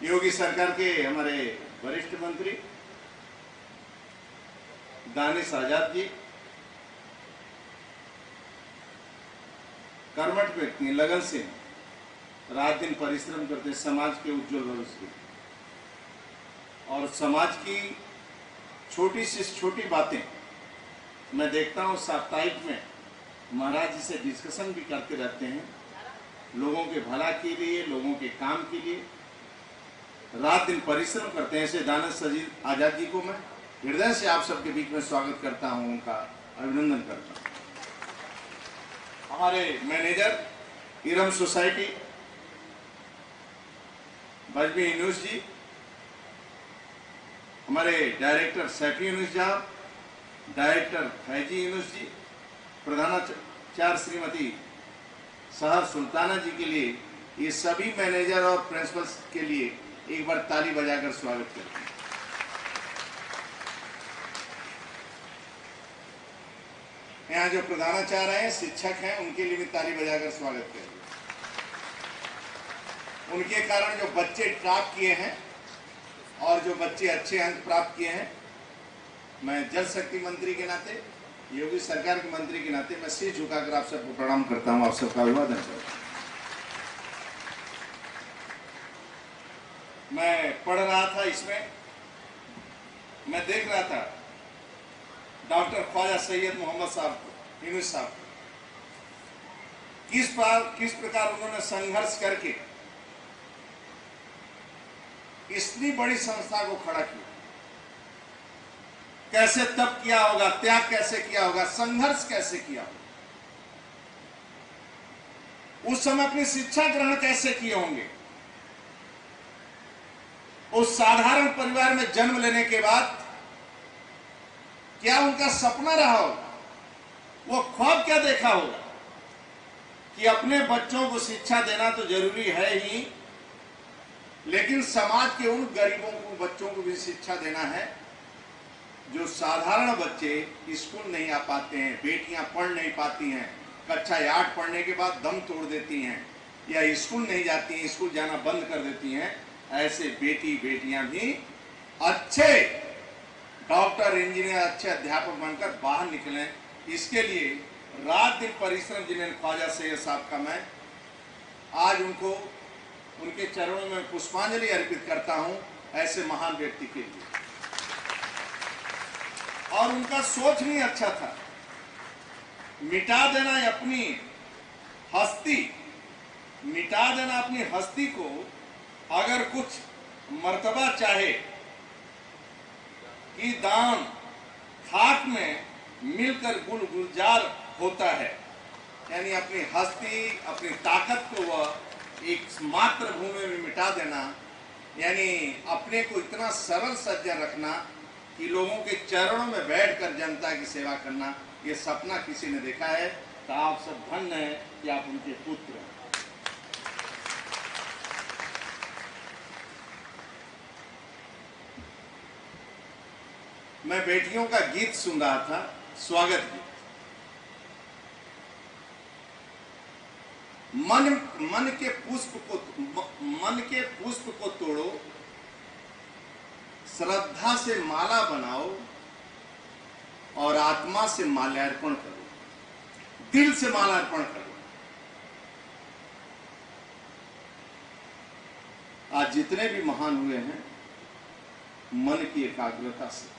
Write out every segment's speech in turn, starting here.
योगी सरकार के हमारे वरिष्ठ मंत्री दानिश आजाद जी, कर्मठ व्यक्ति, लगन से रात दिन परिश्रम करते समाज के उज्जवल भविष्य के, और समाज की छोटी से छोटी बातें मैं देखता हूँ साप्ताहिक में महाराज जी से डिस्कशन भी करते रहते हैं, लोगों के भला के लिए, लोगों के काम के लिए रात दिन परिश्रम करते हैं। ऐसे दानिश आजाद जी को मैं हृदय से आप सबके बीच में स्वागत करता हूं, उनका अभिनंदन करता हूं। हमारे मैनेजर इरम सोसाइटी बजमी यूनुस जी, हमारे डायरेक्टर सैफी यूनुस साहब, डायरेक्टर फैजी यूनुस जी, प्रधानाचार्य श्रीमती सहर सुल्ताना जी के लिए, ये सभी मैनेजर और प्रिंसिपल्स के लिए एक बार ताली बजाकर स्वागत करते हैं। यहाँ जो प्रधानाचार्य हैं, शिक्षक हैं, उनके लिए भी ताली बजाकर स्वागत करें। उनके कारण जो बच्चे टॉप किए हैं और जो बच्चे अच्छे अंक प्राप्त किए हैं, मैं जल शक्ति मंत्री के नाते, योगी सरकार के मंत्री के नाते मैं सिर झुकाकर आप सबको प्रणाम करता हूं, आप सबका अभिवादन करता हूं। मैं पढ़ रहा था, इसमें मैं देख रहा था डॉक्टर ख्वाजा सैयद मोहम्मद साहब को, यूनुस साहब को, किस प्रकार उन्होंने संघर्ष करके इतनी बड़ी संस्था को खड़ा किया, कैसे तप किया होगा, त्याग कैसे किया होगा, संघर्ष कैसे किया होगा, उस समय अपनी शिक्षा ग्रहण कैसे किए होंगे, उस साधारण परिवार में जन्म लेने के बाद क्या उनका सपना रहा होगा, वो ख्वाब क्या देखा होगा कि अपने बच्चों को शिक्षा देना तो जरूरी है ही, लेकिन समाज के उन गरीबों को, बच्चों को भी शिक्षा देना है जो साधारण बच्चे स्कूल नहीं आ पाते हैं, बेटियां पढ़ नहीं पाती हैं, कक्षा 8 पढ़ने के बाद दम तोड़ देती हैं या स्कूल नहीं जाती हैं, स्कूल जाना बंद कर देती हैं। ऐसे बेटियां भी अच्छे डॉक्टर, इंजीनियर, अच्छे अध्यापक बनकर बाहर निकलें, इसके लिए रात दिन परिश्रम जिन्हें ख्वाजा सैयद साहब का मैं आज उनको, उनके चरणों में पुष्पांजलि अर्पित करता हूं, ऐसे महान व्यक्ति के लिए। और उनका सोच भी अच्छा था, मिटा देना अपनी हस्ती, मिटा देना अपनी हस्ती को, अगर कुछ मर्तबा चाहे कि दाम खाक में मिलकर गुलजार होता है, यानी अपनी हस्ती, अपनी ताकत को वह एक मात्र भूमि में मिटा देना, यानी अपने को इतना सरल सज्जन रखना कि लोगों के चरणों में बैठकर जनता की सेवा करना, ये सपना किसी ने देखा है तो आप सब धन्य हैं कि आप उनके पुत्र हैं। मैं बेटियों का गीत सुन रहा था, स्वागत गीत। मन के पुष्प को तोड़ो, श्रद्धा से माला बनाओ और आत्मा से माल्यार्पण करो, दिल से माल्यार्पण करो। आज जितने भी महान हुए हैं मन की एकाग्रता से,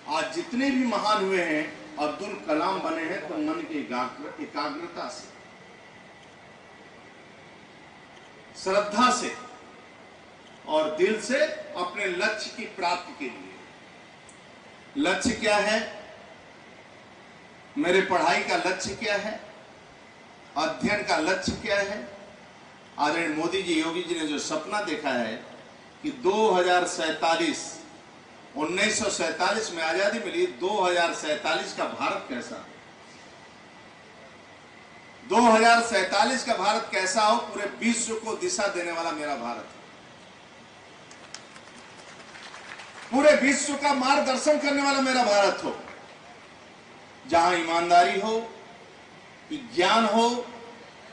आज जितने भी महान हुए हैं, अब्दुल कलाम बने हैं तो मन की एकाग्रता से, श्रद्धा से और दिल से अपने लक्ष्य की प्राप्ति के लिए। लक्ष्य क्या है? मेरे पढ़ाई का लक्ष्य क्या है? अध्ययन का लक्ष्य क्या है? आदरणीय मोदी जी, योगी जी ने जो सपना देखा है कि 1947 में आजादी मिली, 2047 का भारत कैसा, 2047 का भारत कैसा हो, पूरे विश्व को दिशा देने वाला मेरा भारत है, पूरे विश्व का मार्गदर्शन करने वाला मेरा भारत हो, जहां ईमानदारी हो, ज्ञान हो,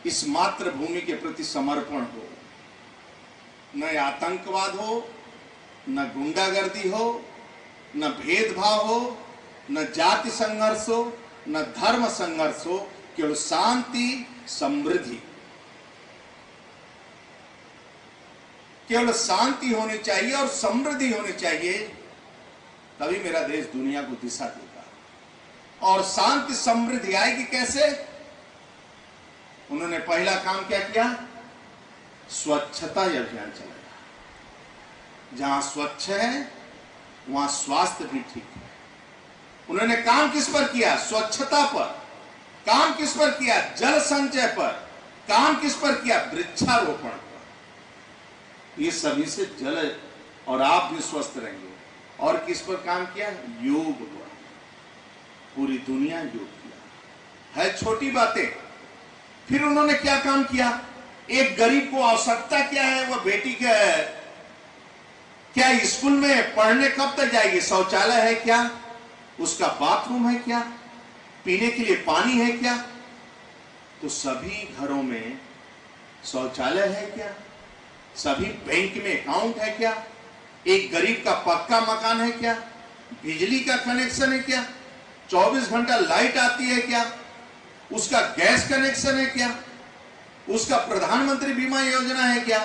इस मातृभूमि के प्रति समर्पण हो, न आतंकवाद हो, न गुंडागर्दी हो, न भेदभाव हो, न जाति संघर्ष हो, न धर्म संघर्ष हो, केवल शांति समृद्धि, केवल शांति होनी चाहिए और समृद्धि होनी चाहिए, तभी मेरा देश दुनिया को दिशा देगा। और शांति समृद्धि आएगी कैसे? उन्होंने पहला काम क्या किया? स्वच्छता अभियान चलाया। जहां स्वच्छ है वहां स्वास्थ्य भी ठीक है। उन्होंने काम किस पर किया? स्वच्छता पर। काम किस पर किया? जल संचय पर। काम किस पर किया? वृक्षारोपण पर। ये सभी से जल और आप भी स्वस्थ रहेंगे। और किस पर काम किया? योग पर। पूरी दुनिया योग किया है, छोटी बातें। फिर उन्होंने क्या काम किया? एक गरीब को आवश्यकता क्या है? वह बेटी क्या स्कूल में पढ़ने कब तक जाएगी? शौचालय है क्या? उसका बाथरूम है क्या? पीने के लिए पानी है क्या? तो सभी घरों में शौचालय है क्या? सभी बैंक में अकाउंट है क्या? एक गरीब का पक्का मकान है क्या? बिजली का कनेक्शन है क्या? 24 घंटा लाइट आती है क्या? उसका गैस कनेक्शन है क्या? उसका प्रधानमंत्री बीमा योजना है क्या?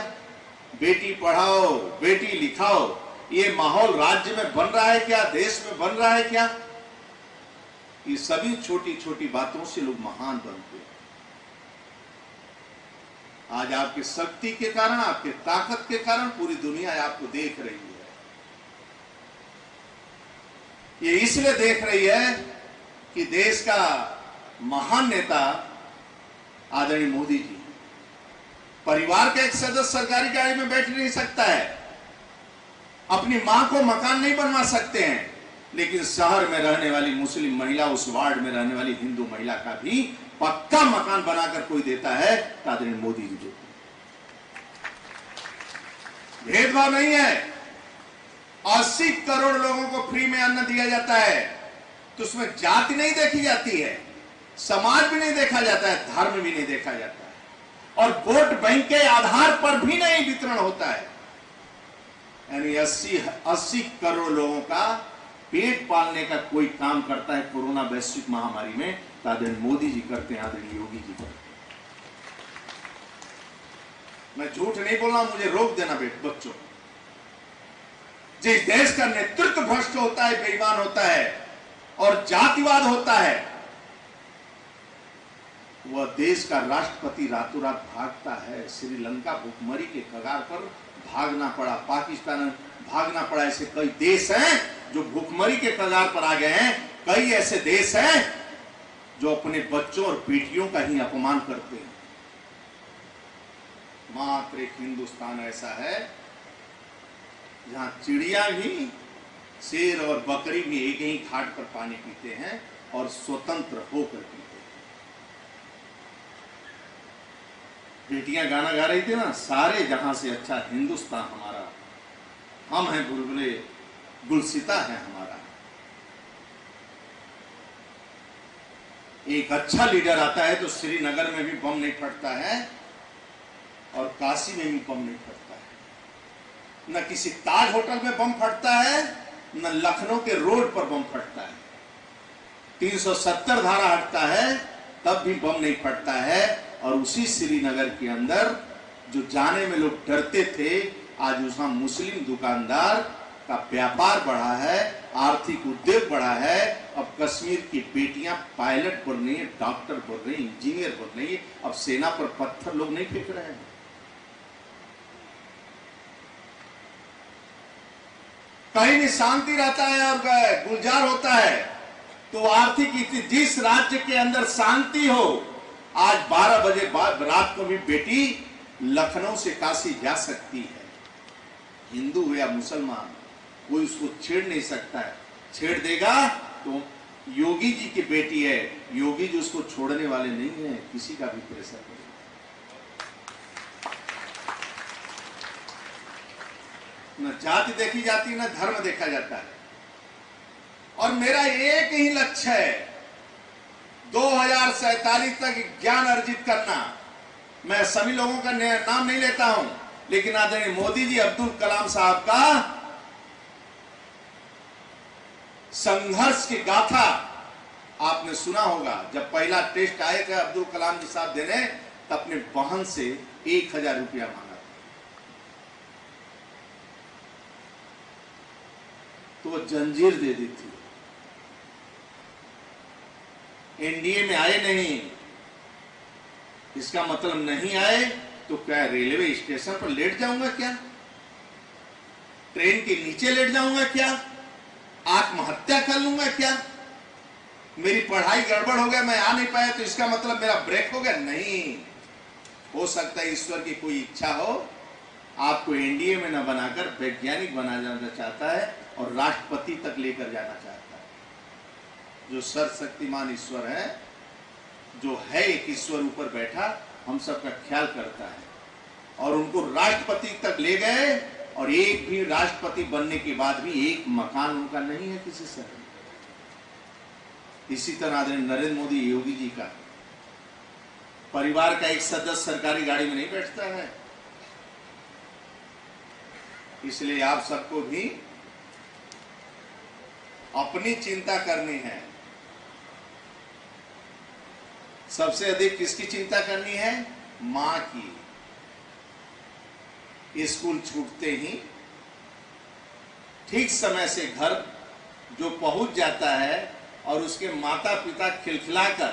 बेटी पढ़ाओ, बेटी लिखाओ, ये माहौल राज्य में बन रहा है क्या? देश में बन रहा है क्या? ये सभी छोटी छोटी बातों से लोग महान बनते हैं। आज आपकी शक्ति के कारण, आपके ताकत के कारण पूरी दुनिया आपको देख रही है। ये इसलिए देख रही है कि देश का महान नेता आदरणीय मोदी जी, परिवार का एक सदस्य सरकारी गाड़ी में बैठ नहीं सकता है, अपनी मां को मकान नहीं बनवा सकते हैं, लेकिन शहर में रहने वाली मुस्लिम महिला, उस वार्ड में रहने वाली हिंदू महिला का भी पक्का मकान बनाकर कोई देता है तो आदरणीय मोदी जी देते। भेदभाव नहीं है। 80 करोड़ लोगों को फ्री में अन्न दिया जाता है, तो उसमें जाति नहीं देखी जाती है, समाज भी नहीं देखा जाता है, धर्म भी नहीं देखा जाता है, और वोट बैंक के आधार पर भी नहीं वितरण होता है। यानी 80 करोड़ लोगों का पेट पालने का कोई काम करता है कोरोना वैश्विक महामारी में, तो आदरणीय मोदी जी करते हैं, आदरणीय योगी जी करते हैं। मैं झूठ नहीं बोल रहा, मुझे रोक देना बच्चों। जिस देश का नेतृत्व भ्रष्ट होता है, बेईमान होता है और जातिवाद होता है, वह देश का राष्ट्रपति रातों रात भागता है। श्रीलंका भुखमरी के कगार पर भागना पड़ा, पाकिस्तान भागना पड़ा। ऐसे कई देश हैं जो भुखमरी के कगार पर आ गए हैं। कई ऐसे देश हैं जो अपने बच्चों और बेटियों का ही अपमान करते हैं। मात्र एक हिंदुस्तान ऐसा है जहां चिड़िया भी, शेर और बकरी भी एक ही घाट पर पानी पीते हैं और स्वतंत्र होकर पीते हैं। बेटियां गाना गा रही थी ना, सारे जहां से अच्छा हिंदुस्तान हमारा, हम हैं बुलबुले, गुलसिता है हमारा। एक अच्छा लीडर आता है तो श्रीनगर में भी बम नहीं फटता है और काशी में भी बम नहीं फटता है। न किसी ताज होटल में बम फटता है, न लखनऊ के रोड पर बम फटता है। 370 धारा हटता है तब भी बम नहीं फटता है। और उसी श्रीनगर के अंदर जो जाने में लोग डरते थे, आज वहां मुस्लिम दुकानदार का व्यापार बढ़ा है, आर्थिक उद्योग बढ़ा है। अब कश्मीर की बेटियां पायलट बन रही है, डॉक्टर बन रही, इंजीनियर बन रही है। अब सेना पर पत्थर लोग नहीं फेंक रहे हैं। कहीं भी शांति रहता है और गुलजार होता है। तो आर्थिक स्थिति, जिस राज्य के अंदर शांति हो, आज 12 बजे रात को भी बेटी लखनऊ से काशी जा सकती है। हिंदू हो या मुसलमान, कोई उसको छेड़ नहीं सकता है। छेड़ देगा तो योगी जी की बेटी है, योगी जी उसको छोड़ने वाले नहीं है, किसी का भी प्रेशर नहीं। न जाति देखी जाती, न धर्म देखा जाता है। और मेरा एक ही लक्ष्य है, 2047 तक ज्ञान अर्जित करना। मैं सभी लोगों का नाम नहीं लेता हूं, लेकिन आदरणीय मोदी जी, अब्दुल कलाम साहब का संघर्ष की गाथा आपने सुना होगा। जब पहला टेस्ट आए थे अब्दुल कलाम जी साहब देने, तो अपने बहन से 1000 रुपया मांगा, तो वो जंजीर दे दी थी। एनडीए में आए नहीं, इसका मतलब नहीं आए तो क्या रेलवे स्टेशन पर लेट जाऊंगा क्या? ट्रेन के नीचे लेट जाऊंगा क्या? आत्महत्या कर लूंगा क्या? मेरी पढ़ाई गड़बड़ हो गया, मैं आ नहीं पाया तो इसका मतलब मेरा ब्रेक हो गया? नहीं, हो सकता है ईश्वर की कोई इच्छा हो, आपको एनडीए में न बनाकर वैज्ञानिक बना जाना चाहता है और राष्ट्रपति तक लेकर जाना चाहता है। जो सर्वशक्तिमान ईश्वर है, जो है एक ईश्वर ऊपर बैठा, हम सबका ख्याल करता है, और उनको राष्ट्रपति तक ले गए, और एक भी राष्ट्रपति बनने के बाद भी एक मकान उनका नहीं है किसी शहर में। इसी तरह आदरणीय नरेंद्र मोदी योगी जी का परिवार का एक सदस्य सरकारी गाड़ी में नहीं बैठता है। इसलिए आप सबको भी अपनी चिंता करनी है। सबसे अधिक किसकी चिंता करनी है? मां की। स्कूल छूटते ही ठीक समय से घर जो पहुंच जाता है और उसके माता पिता खिलखिलाकर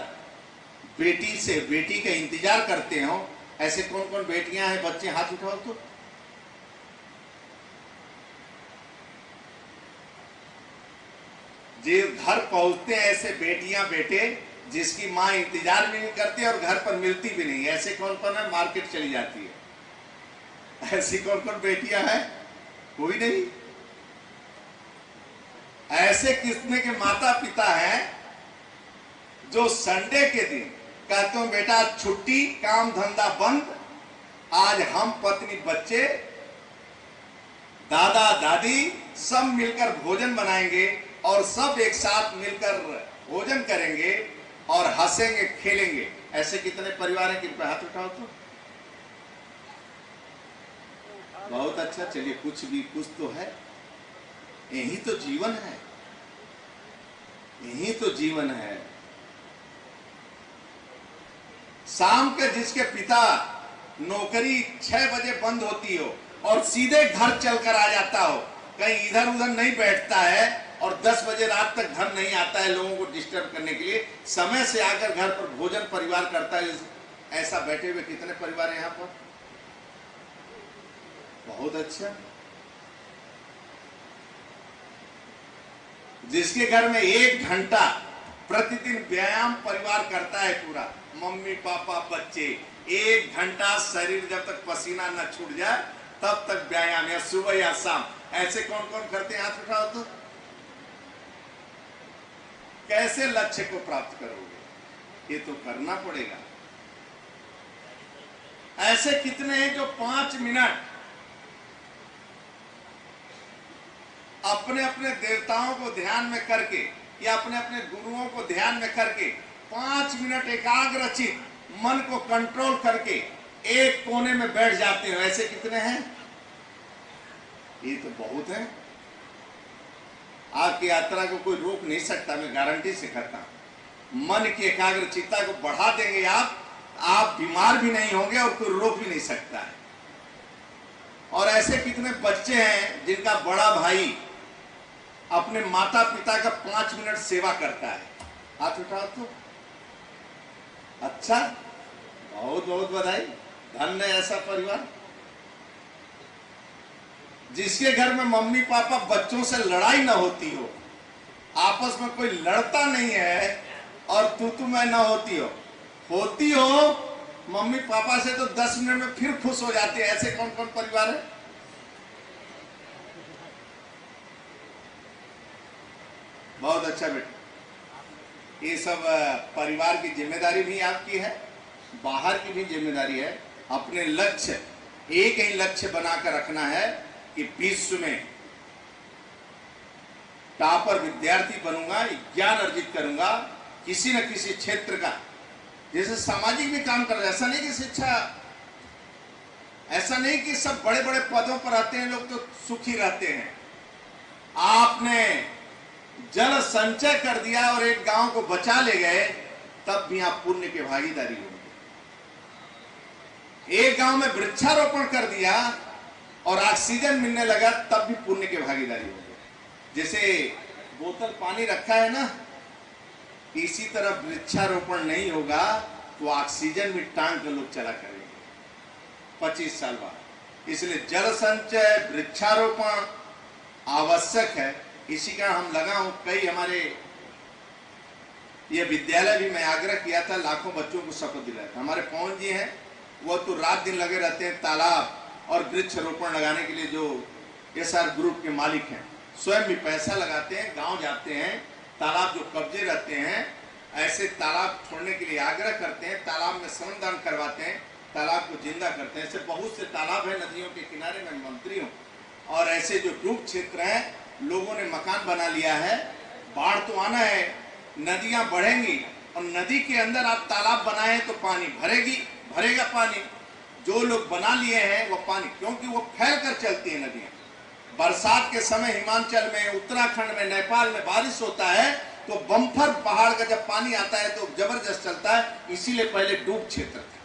बेटी का इंतजार करते हो, ऐसे कौन कौन बेटियां हैं? बच्चे हाथ उठाओ तो। जो घर पहुंचते हैं ऐसे बेटियां बेटे, जिसकी मां इंतजार भी नहीं करती और घर पर मिलती भी नहीं, ऐसे कौन कौन है? मार्केट चली जाती है। ऐसी कौन कौन बेटियां हैं? कोई नहीं। ऐसे कितने के माता पिता हैं जो संडे के दिन कहते हो बेटा छुट्टी, काम धंधा बंद, आज हम पत्नी बच्चे दादा दादी सब मिलकर भोजन बनाएंगे और सब एक साथ मिलकर भोजन करेंगे और हंसेंगे खेलेंगे। ऐसे कितने परिवार हैं? कृपया हाथ उठाओ तो। बहुत अच्छा, चलिए कुछ तो है। यही तो जीवन है, यही तो जीवन है। शाम के जिसके पिता नौकरी 6 बजे बंद होती हो और सीधे घर चलकर आ जाता हो, कहीं इधर उधर नहीं बैठता है और 10 बजे रात तक घर नहीं आता है लोगों को डिस्टर्ब करने के लिए, समय से आकर घर पर भोजन परिवार करता है। ऐसा बैठे हुए कितने परिवार हैं यहाँ पर? बहुत अच्छा। जिसके घर में 1 घंटा प्रतिदिन व्यायाम परिवार करता है, पूरा मम्मी पापा बच्चे, 1 घंटा शरीर जब तक पसीना न छूट जाए तब तक व्यायाम, या सुबह या शाम। ऐसे कौन कौन करते हैं? हाथ उठाओ तो। कैसे लक्ष्य को प्राप्त करोगे? ये तो करना पड़ेगा। ऐसे कितने हैं जो 5 मिनट अपने अपने देवताओं को ध्यान में करके या अपने अपने गुरुओं को ध्यान में करके 5 मिनट एकाग्रचित मन को कंट्रोल करके एक कोने में बैठ जाते हो? ऐसे कितने हैं? ये तो बहुत है। आपकी यात्रा को कोई रोक नहीं सकता, मैं गारंटी से कहता हूं। मन की एकाग्रचित्ता को बढ़ा देंगे आप बीमार भी नहीं होंगे और कोई रोक भी नहीं सकता है। और ऐसे कितने बच्चे हैं जिनका बड़ा भाई अपने माता पिता का 5 मिनट सेवा करता है? हाथ उठाओ तो। अच्छा, बहुत बहुत बधाई, धन्य ऐसा परिवार। जिसके घर में मम्मी पापा बच्चों से लड़ाई ना होती हो, आपस में कोई लड़ता नहीं है और तू मैं ना होती हो मम्मी पापा से, तो 10 मिनट में फिर खुश हो जाते हैं। ऐसे कौन कौन परिवार है? बहुत अच्छा बेटा। ये सब परिवार की जिम्मेदारी भी आपकी है, बाहर की भी जिम्मेदारी है। अपने लक्ष्य, एक ही लक्ष्य बनाकर रखना है कि विश्व में टॉपर विद्यार्थी बनूंगा, ज्ञान अर्जित करूंगा किसी न किसी क्षेत्र का। जैसे सामाजिक भी काम कर रहे, ऐसा नहीं कि शिक्षा ऐसा नहीं कि सब बड़े बड़े पदों पर आते हैं लोग तो सुखी रहते हैं। आपने जल संचय कर दिया और एक गांव को बचा ले गए, तब भी आप पुण्य के भागीदारी होंगे। एक गांव में वृक्षारोपण कर दिया और ऑक्सीजन मिलने लगा, तब भी पुण्य के भागीदारी होंगे। जैसे बोतल पानी रखा है ना, इसी तरह वृक्षारोपण नहीं होगा तो ऑक्सीजन भी टांग कर लोग चला करेंगे 25 साल बाद। इसलिए जल संचय, वृक्षारोपण आवश्यक है। इसी का हम लगा हूं, कई हमारे ये विद्यालय भी मैं आग्रह किया था, लाखों बच्चों को शपथ दिलाया था। हमारे पवन जी हैं, वो तो रात दिन लगे रहते हैं तालाब और वृक्षारोपण लगाने के लिए। जो एसआर ग्रुप के मालिक हैं, स्वयं भी पैसा लगाते हैं, गांव जाते हैं, तालाब जो कब्जे रहते हैं ऐसे तालाब छोड़ने के लिए आग्रह करते हैं, तालाब में श्रमदान करवाते हैं, तालाब को जिंदा करते हैं। ऐसे बहुत से तालाब है नदियों के किनारे, मैं मंत्री हूँ। और ऐसे जो डूब क्षेत्र हैं, लोगों ने मकान बना लिया है, बाढ़ तो आना है, नदियां बढ़ेंगी और नदी के अंदर आप तालाब बनाए तो पानी भरेगा पानी। जो लोग बना लिए हैं वो पानी, क्योंकि वो फैल कर चलती है नदियां। बरसात के समय हिमाचल में, उत्तराखंड में, नेपाल में बारिश होता है तो बम्फर पहाड़ का जब पानी आता है तो जबरदस्त चलता है। इसीलिए पहले डूब क्षेत्र था,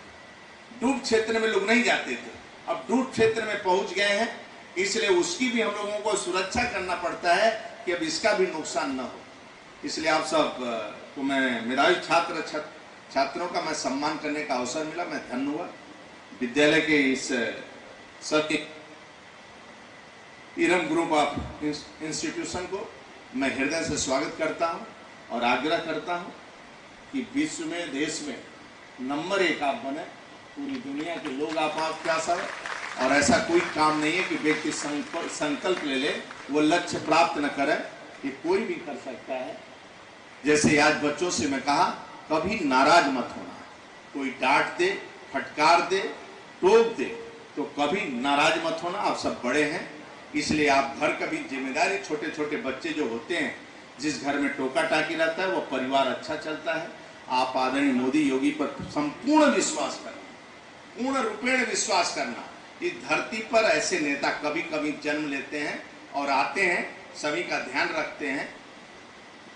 डूब क्षेत्र में लोग नहीं जाते थे, अब डूब क्षेत्र में पहुंच गए हैं। इसलिए उसकी भी हम लोगों को सुरक्षा करना पड़ता है कि अब इसका भी नुकसान न हो। इसलिए आप सब को मैं मेधावी छात्रों का मैं सम्मान करने का अवसर मिला, मैं धन्य हुआ। विद्यालय के इस सबके इरम ग्रुप ऑफ इंस्टीट्यूशन को मैं हृदय से स्वागत करता हूं और आग्रह करता हूं कि विश्व में, देश में नंबर 1 आप बने, पूरी दुनिया के लोग आपके आस आए। और ऐसा कोई काम नहीं है कि व्यक्ति संकल्प ले ले वो लक्ष्य प्राप्त न करे, ये कोई भी कर सकता है। जैसे आज बच्चों से मैं कहा, कभी नाराज मत होना। कोई डांट दे, फटकार दे, टोक दे तो कभी नाराज मत होना। आप सब बड़े हैं, इसलिए आप घर का भी जिम्मेदारी, छोटे छोटे बच्चे जो होते हैं, जिस घर में टोका टाकी रहता है वो परिवार अच्छा चलता है। आप आदरणीय मोदी योगी पर संपूर्ण विश्वास करना, पूर्ण रूपेण विश्वास करना। इस धरती पर ऐसे नेता कभी कभी जन्म लेते हैं और आते हैं, सभी का ध्यान रखते हैं।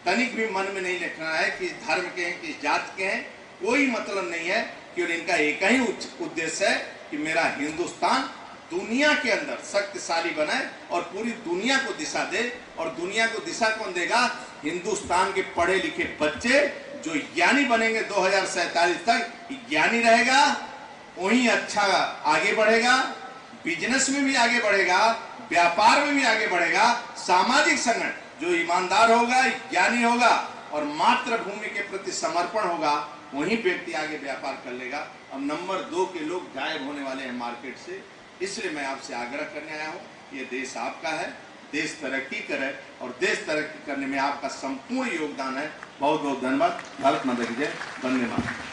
तनिक भी मन में नहीं रखना है कि धर्म के हैं, किस जात के हैं, कोई मतलब नहीं है। कि इनका एक ही उद्देश्य है कि मेरा हिंदुस्तान दुनिया के अंदर शक्तिशाली बने और पूरी दुनिया को दिशा दे। और दुनिया को दिशा कौन देगा? हिंदुस्तान के पढ़े लिखे बच्चे जो ज्ञानी बनेंगे 2047 तक, ज्ञानी रहेगा, वही अच्छा आगे बढ़ेगा, बिजनेस में भी आगे बढ़ेगा, व्यापार में भी आगे बढ़ेगा। सामाजिक संगठन जो ईमानदार होगा, ज्ञानी होगा और मातृभूमि के प्रति समर्पण होगा, वही व्यक्ति आगे व्यापार कर लेगा। अब नंबर 2 के लोग गायब होने वाले हैं मार्केट से। इसलिए मैं आपसे आग्रह करने आया हूँ, ये देश आपका है, देश तरक्की करे और देश तरक्की करने में आपका संपूर्ण योगदान है। बहुत बहुत धन्यवाद। भारत माता की जय, वंदे मातरम।